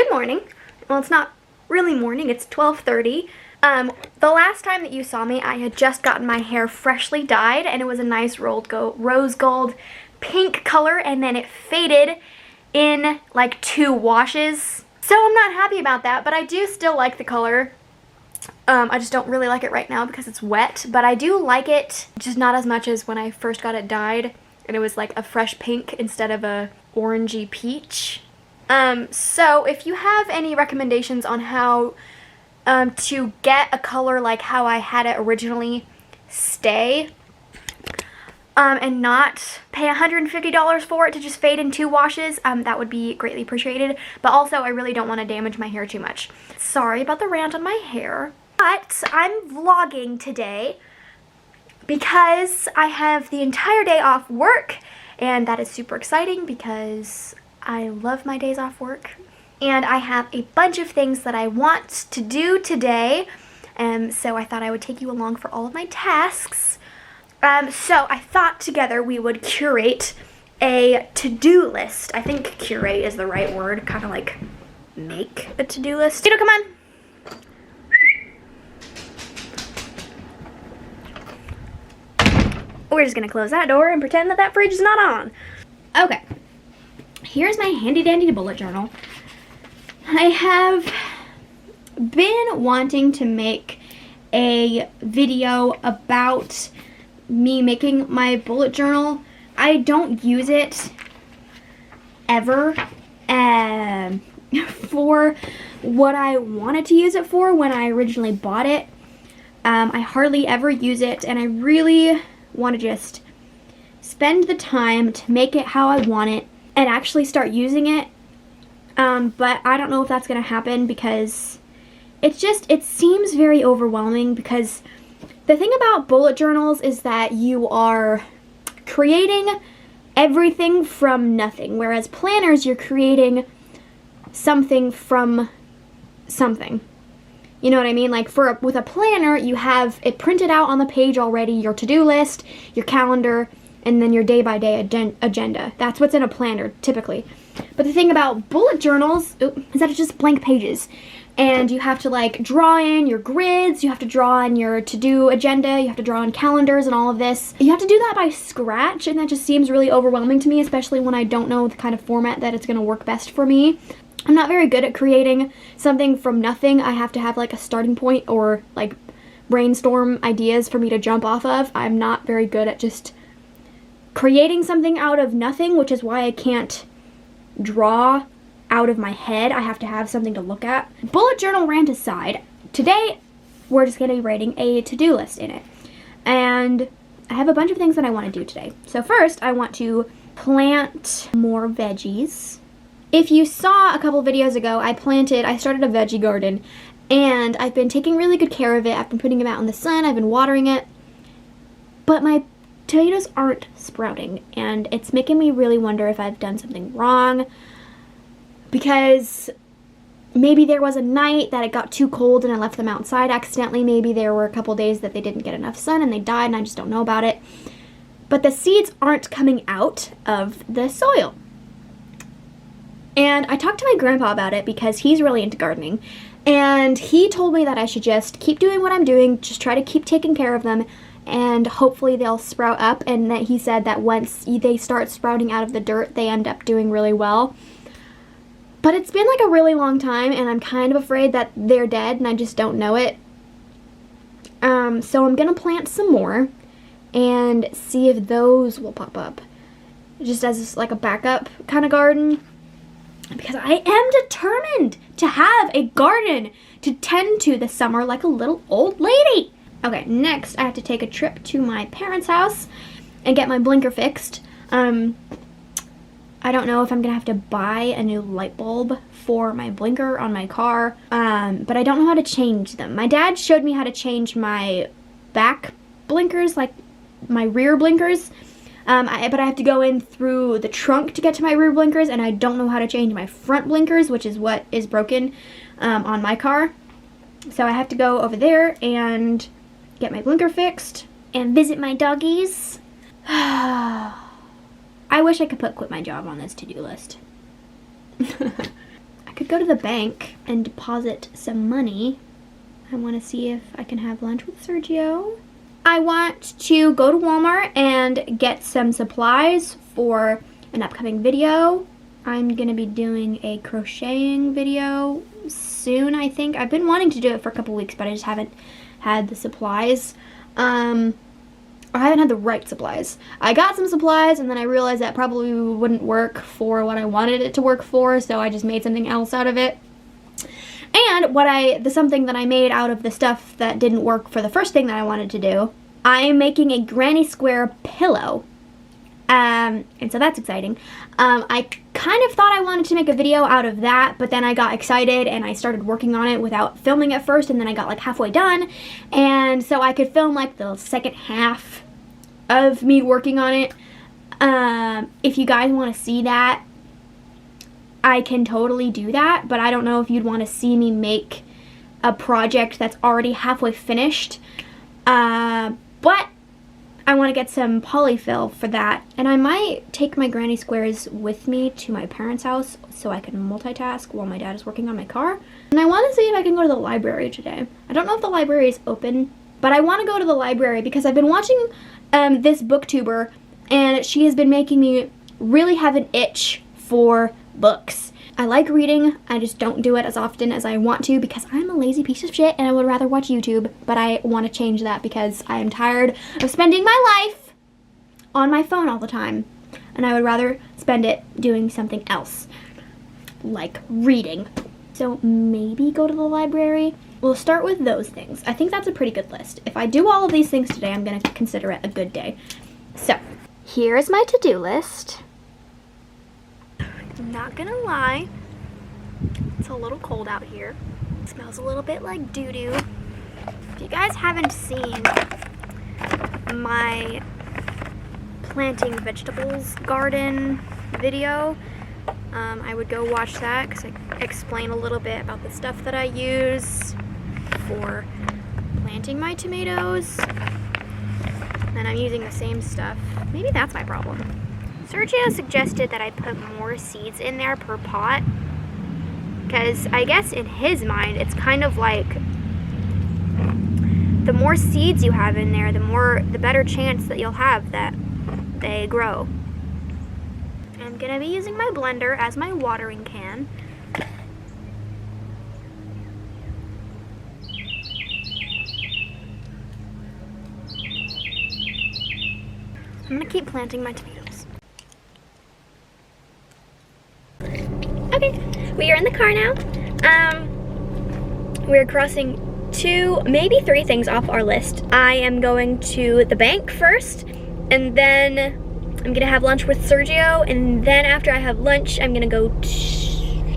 Good morning. Well, it's not really morning, it's 12:30. The last time that you saw me, I had just gotten my hair freshly dyed, and it was a nice rose gold pink color, and then it faded in like 2 washes. So I'm not happy about that, but I do still like the color. I just don't really like it right now because it's wet, but I do like it, just not as much as when I first got it dyed, and it was like a fresh pink instead of a orangey peach. So if you have any recommendations on how to get a color like how I had it originally stay, and not pay $150 for it to just fade in 2 washes, that would be greatly appreciated. But also, I really don't want to damage my hair too much. Sorry about the rant on my hair, but I'm vlogging today because I have the entire day off work, and that is super exciting because I love my days off work. And I have a bunch of things that I want to do today, so I thought I would take you along for all of my tasks. So I thought together we would curate a to-do list. I think curate is the right word, kind of like make a to-do list. Tito, come on. We're just gonna close that door and pretend that that fridge is not on. Okay, here's my handy dandy bullet journal. I have been wanting to make a video about me making my bullet journal. I don't use it ever for what I wanted to use it for when I originally bought it. I hardly ever use it, and I really want to just spend the time to make it how I want it and actually start using it. But I don't know if that's going to happen because it seems very overwhelming, because the thing about bullet journals is that you are creating everything from nothing, whereas planners, you're creating something from something. You know what I mean? Like with a planner, you have it printed out on the page already, your to-do list, your calendar, and then your day-by-day agenda. That's what's in a planner, typically. But the thing about bullet journals is that it's just blank pages. And you have to like draw in your grids, you have to draw in your to-do agenda, you have to draw in calendars and all of this. You have to do that by scratch, and that just seems really overwhelming to me, especially when I don't know the kind of format that it's gonna work best for me. I'm not very good at creating something from nothing. I have to have like a starting point or like brainstorm ideas for me to jump off of. I'm not very good at just creating something out of nothing, which is why I can't draw out of my head. I have to have something to look at. Bullet journal rant aside, today we're just gonna be writing a to-do list in it. And I have a bunch of things that I want to do today. So first, I want to plant more veggies. If you saw a couple videos ago, I started a veggie garden, and I've been taking really good care of it. I've been putting them out in the sun, I've been watering it, but my tomatoes aren't sprouting, and it's making me really wonder if I've done something wrong, because maybe there was a night that it got too cold and I left them outside accidentally. Maybe there were a couple days that they didn't get enough sun and they died and I just don't know about it. But the seeds aren't coming out of the soil. And I talked to my grandpa about it because he's really into gardening, and he told me that I should just keep doing what I'm doing, just try to keep taking care of them, and hopefully they'll sprout up. And that he said that once they start sprouting out of the dirt, they end up doing really well. But it's been like a really long time, and I'm kind of afraid that they're dead and I just don't know it. So I'm gonna plant some more and see if those will pop up, just as like a backup kind of garden. Because I am determined to have a garden to tend to this summer like a little old lady. Okay, next I have to take a trip to my parents' house and get my blinker fixed. I don't know if I'm gonna have to buy a new light bulb for my blinker on my car, but I don't know how to change them. My dad showed me how to change my back blinkers, like my rear blinkers. But I have to go in through the trunk to get to my rear blinkers, and I don't know how to change my front blinkers, which is what is broken on my car. So I have to go over there and get my blinker fixed and visit my doggies. I wish I could quit my job on this to-do list. I could go to the bank and deposit some money. I want to see if I can have lunch with Sergio. I want to go to Walmart and get some supplies for an upcoming video. I'm gonna be doing a crocheting video soon, I think. I've been wanting to do it for a couple weeks, but I just haven't had the supplies. I haven't had the right supplies. I got some supplies and then I realized that probably wouldn't work for what I wanted it to work for, so I just made something else out of it. And something that I made out of the stuff that didn't work for the first thing that I wanted to do, I am making a granny square pillow. And so that's exciting. I kind of thought I wanted to make a video out of that, but then I got excited and I started working on it without filming at first, and then I got like halfway done, and so I could film like the second half of me working on it. If you guys want to see that, I can totally do that, but I don't know if you'd want to see me make a project that's already halfway finished. But I want to get some polyfill for that, and I might take my granny squares with me to my parents' house so I can multitask while my dad is working on my car. And I want to see if I can go to the library today. I don't know if the library is open, but I want to go to the library because I've been watching this booktuber, and she has been making me really have an itch for books. I like reading, I just don't do it as often as I want to because I'm a lazy piece of shit and I would rather watch YouTube, but I want to change that because I am tired of spending my life on my phone all the time, and I would rather spend it doing something else, like reading. So maybe go to the library. We'll start with those things. I think that's a pretty good list. If I do all of these things today, I'm going to consider it a good day. So, here is my to-do list. I'm not gonna lie, it's a little cold out here. It smells a little bit like doo-doo. If you guys haven't seen my planting vegetables garden video, I would go watch that because I explain a little bit about the stuff that I use for planting my tomatoes. And I'm using the same stuff. Maybe that's my problem. Sergio suggested that I put more seeds in there per pot, because I guess in his mind it's kind of like the more seeds you have in there, the better chance that you'll have that they grow. I'm gonna be using my blender as my watering can. I'm gonna keep planting my tomatoes. Okay, we are in the car now. We're crossing 2, maybe 3 things off our list. I am going to the bank first, and then I'm gonna have lunch with Sergio, and then after I have lunch, I'm gonna go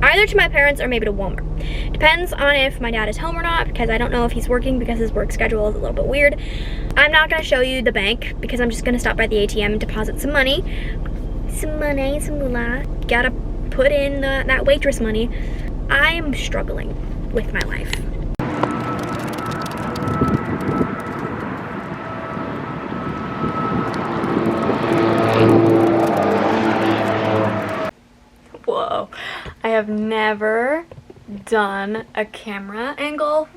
either to my parents or maybe to Walmart. Depends on if my dad is home or not, because I don't know if he's working because his work schedule is a little bit weird. I'm not gonna show you the bank because I'm just gonna stop by the ATM and deposit some money. Some moolah. Gotta put in that waitress money. I'm struggling with my life. Whoa, I have never done a camera angle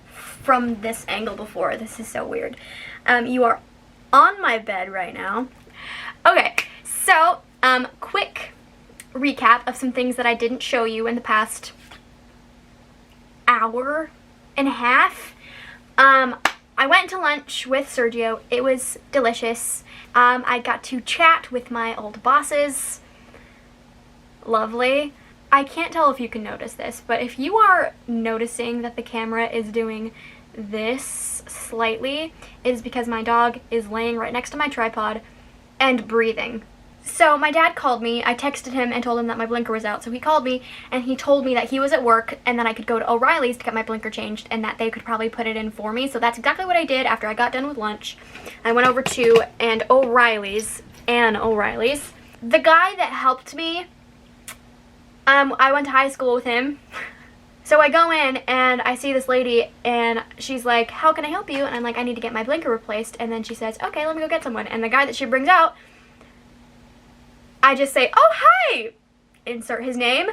from this angle before. This is so weird. You are on my bed right now. Okay, so quick recap of some things that I didn't show you in the past hour and a half. I went to lunch with Sergio. It was delicious. I got to chat with my old bosses. Lovely. I can't tell if you can notice this, but if you are noticing that the camera is doing this slightly, it is because my dog is laying right next to my tripod and breathing. So my dad called me. I texted him and told him that my blinker was out. So he called me and he told me that he was at work and that I could go to O'Reilly's to get my blinker changed and that they could probably put it in for me. So that's exactly what I did after I got done with lunch. I went over to Ann O'Reilly's. The guy that helped me, I went to high school with him. So I go in and I see this lady and she's like, "How can I help you?" And I'm like, "I need to get my blinker replaced." And then she says, "Okay, let me go get someone." And the guy that she brings out, I just say, "Oh, hi," insert his name,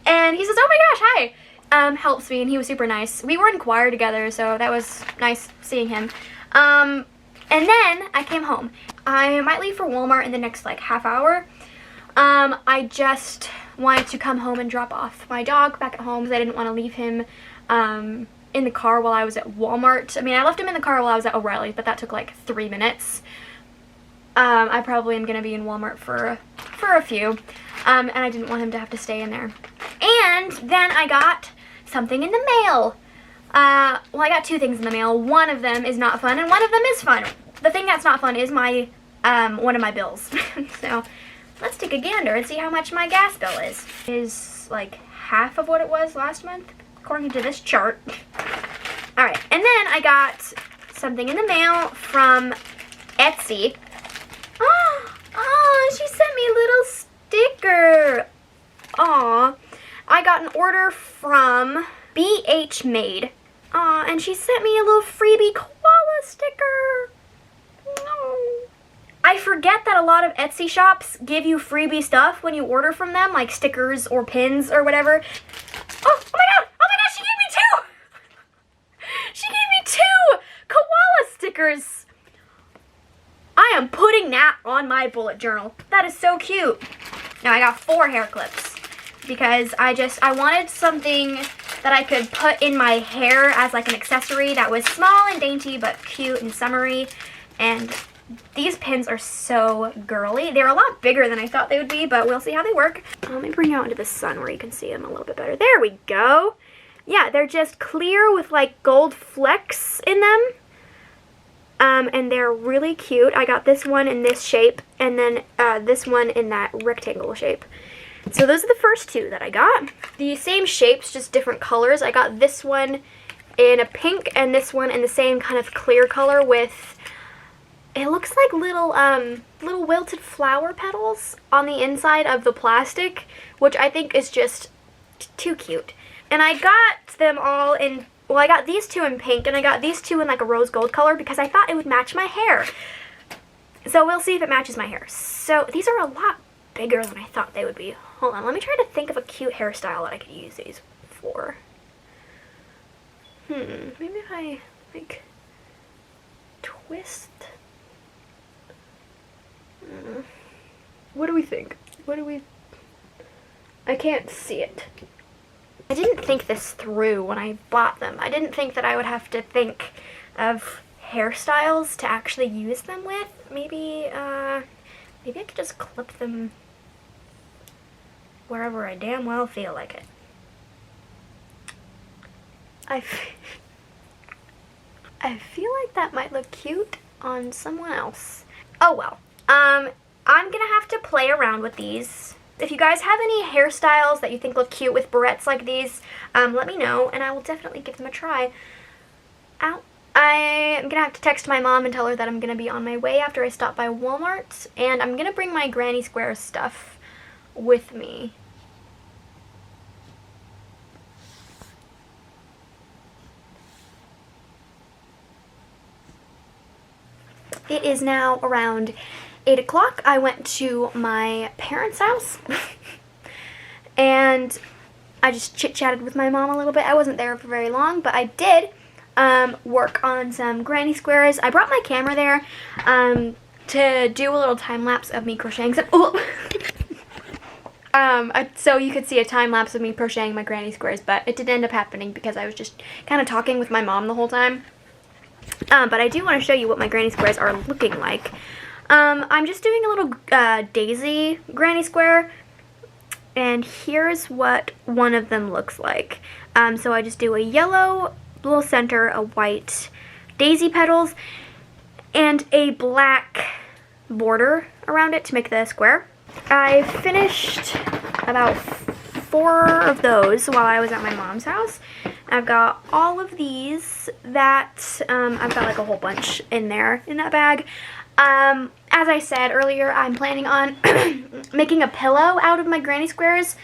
And he says, oh my gosh, hi, helps me, and he was super nice. We were in choir together, so that was nice seeing him. And then I came home. I might leave for Walmart in the next like half hour. I just wanted to come home and drop off my dog back at home because I didn't want to leave him in the car while I was at Walmart. I mean, I left him in the car while I was at O'Reilly's, but that took like 3 minutes. I probably am going to be in Walmart for a few, and I didn't want him to have to stay in there. And then I got something in the mail. Well, I got 2 things in the mail. One of them is not fun, and one of them is fun. The thing that's not fun is my one of my bills. So let's take a gander and see how much my gas bill is. It is like half of what it was last month, according to this chart. Alright, and then I got something in the mail from Etsy. Oh, she sent me a little sticker. Aw, I got an order from BH Made. Aw, and she sent me a little freebie koala sticker. No. I forget that a lot of Etsy shops give you freebie stuff when you order from them, like stickers or pins or whatever. Oh my god, she gave me 2! She gave me 2 koala stickers. I am putting that on my bullet journal. That is so cute. Now I got 4 hair clips because I wanted something that I could put in my hair as like an accessory that was small and dainty but cute and summery. And these pins are so girly. They're a lot bigger than I thought they would be, but we'll see how they work. Let me bring you out into the sun where you can see them a little bit better. There we go. Yeah, they're just clear with like gold flecks in them. And they're really cute. I got this one in this shape, and then this one in that rectangle shape. So those are the first 2 that I got. The same shapes, just different colors. I got this one in a pink, and this one in the same kind of clear color with, it looks like little wilted flower petals on the inside of the plastic, which I think is just too cute. And I got them all in, well, I got these 2 in pink, and I got these 2 in like a rose gold color because I thought it would match my hair. So we'll see if it matches my hair. So these are a lot bigger than I thought they would be. Hold on, let me try to think of a cute hairstyle that I could use these for. Maybe if I, like, twist. What do we think? I can't see it. I didn't think this through when I bought them. I didn't think that I would have to think of hairstyles to actually use them with. Maybe I could just clip them wherever I damn well feel like it. I feel like that might look cute on someone else. Oh well. I'm gonna have to play around with these. If you guys have any hairstyles that you think look cute with barrettes like these, let me know, and I will definitely give them a try. Ow. I'm gonna have to text my mom and tell her that I'm gonna be on my way after I stop by Walmart, and I'm gonna bring my Granny Square stuff with me. It is now around 8 o'clock. I went to my parents' house and I just chit-chatted with my mom a little bit. I wasn't there for very long, but I did work on some granny squares. I brought my camera there to do a little time-lapse of me crocheting some. So you could see a time-lapse of me crocheting my granny squares, but it didn't end up happening because I was just kind of talking with my mom the whole time. But I do want to show you what my granny squares are looking like. I'm just doing a little daisy granny square, and here's what one of them looks like. So I just do a yellow little center, a white daisy petals, and a black border around it to make the square. I finished about 4 of those while I was at my mom's house. I've got all of these that, I've got like a whole bunch in there in that bag. As I said earlier, I'm planning on making a pillow out of my granny squares.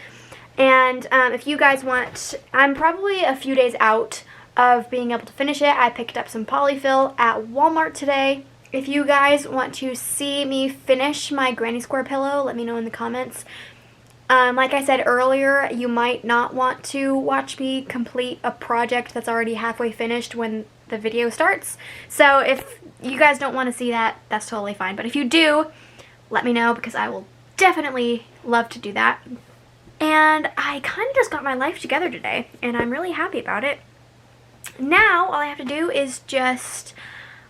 And if you guys want, I'm probably a few days out of being able to finish it. I picked up some polyfill at Walmart today. If you guys want to see me finish my granny square pillow, let me know in the comments. Like I said earlier, you might not want to watch me complete a project that's already halfway finished when the video starts. So if you guys don't want to see that, that's totally fine. But if you do, let me know, because I will definitely love to do that. And I kind of just got my life together today, and I'm really happy about it. Now, all I have to do is just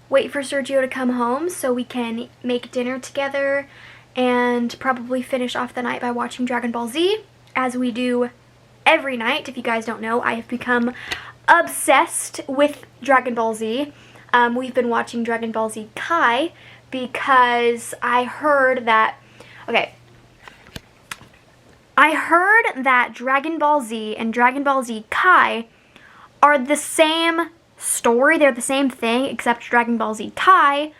wait for Sergio to come home so we can make dinner together and probably finish off the night by watching Dragon Ball Z, as we do every night. If you guys don't know, I have become obsessed with Dragon Ball Z. We've been watching Dragon Ball Z Kai because I heard that Dragon Ball Z and Dragon Ball Z Kai are the same story. They're the same thing, except Dragon Ball Z Kai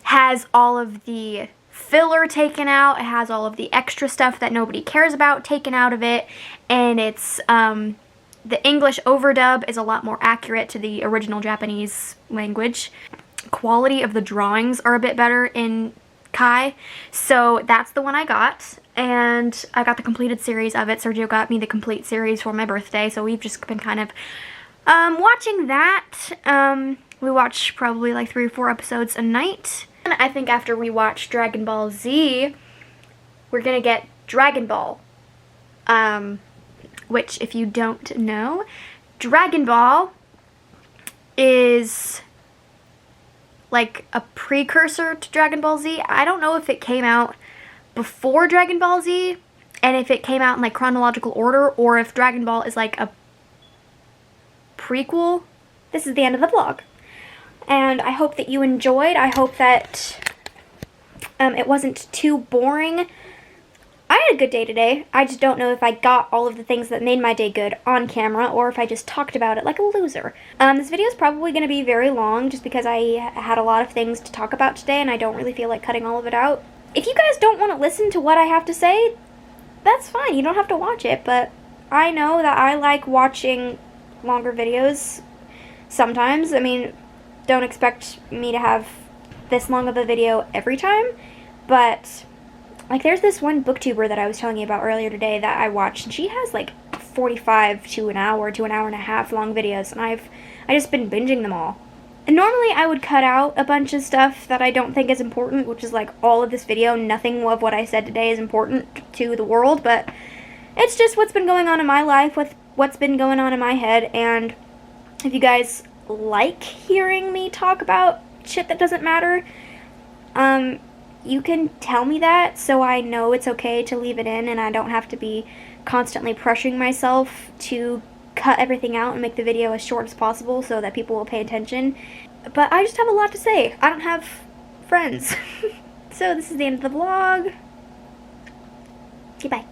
has all of the filler taken out. It has all of the extra stuff that nobody cares about taken out of it, and it's the English overdub is a lot more accurate to the original Japanese language. Quality of the drawings are a bit better in Kai, so that's the one I got, and I got the completed series of it. Sergio got me the complete series for my birthday, so we've just been kind of watching that. We watch probably like 3 or 4 episodes a night. And I think after we watch Dragon Ball Z, we're gonna get Dragon Ball. Which, if you don't know, Dragon Ball is like a precursor to Dragon Ball Z. I don't know if it came out before Dragon Ball Z, and if it came out in like chronological order, or if Dragon Ball is like a prequel. This is the end of the vlog, and I hope that you enjoyed. I hope that it wasn't too boring. I had a good day today. I just don't know if I got all of the things that made my day good on camera, or if I just talked about it like a loser. This video is probably going to be very long just because I had a lot of things to talk about today and I don't really feel like cutting all of it out. If you guys don't want to listen to what I have to say, that's fine. You don't have to watch it, but I know that I like watching longer videos sometimes. I mean, don't expect me to have this long of a video every time, but like there's this one booktuber that I was telling you about earlier today that I watched, and she has like 45 to an hour to an hour and a half long videos, and I just been binging them all. And normally I would cut out a bunch of stuff that I don't think is important, which is like all of this video. Nothing of what I said today is important to the world, but it's just what's been going on in my life, with what's been going on in my head. And if you guys like hearing me talk about shit that doesn't matter, you can tell me that so I know it's okay to leave it in and I don't have to be constantly pressuring myself to cut everything out and make the video as short as possible so that people will pay attention. But I just have a lot to say. I don't have friends. So this is the end of the vlog. Goodbye.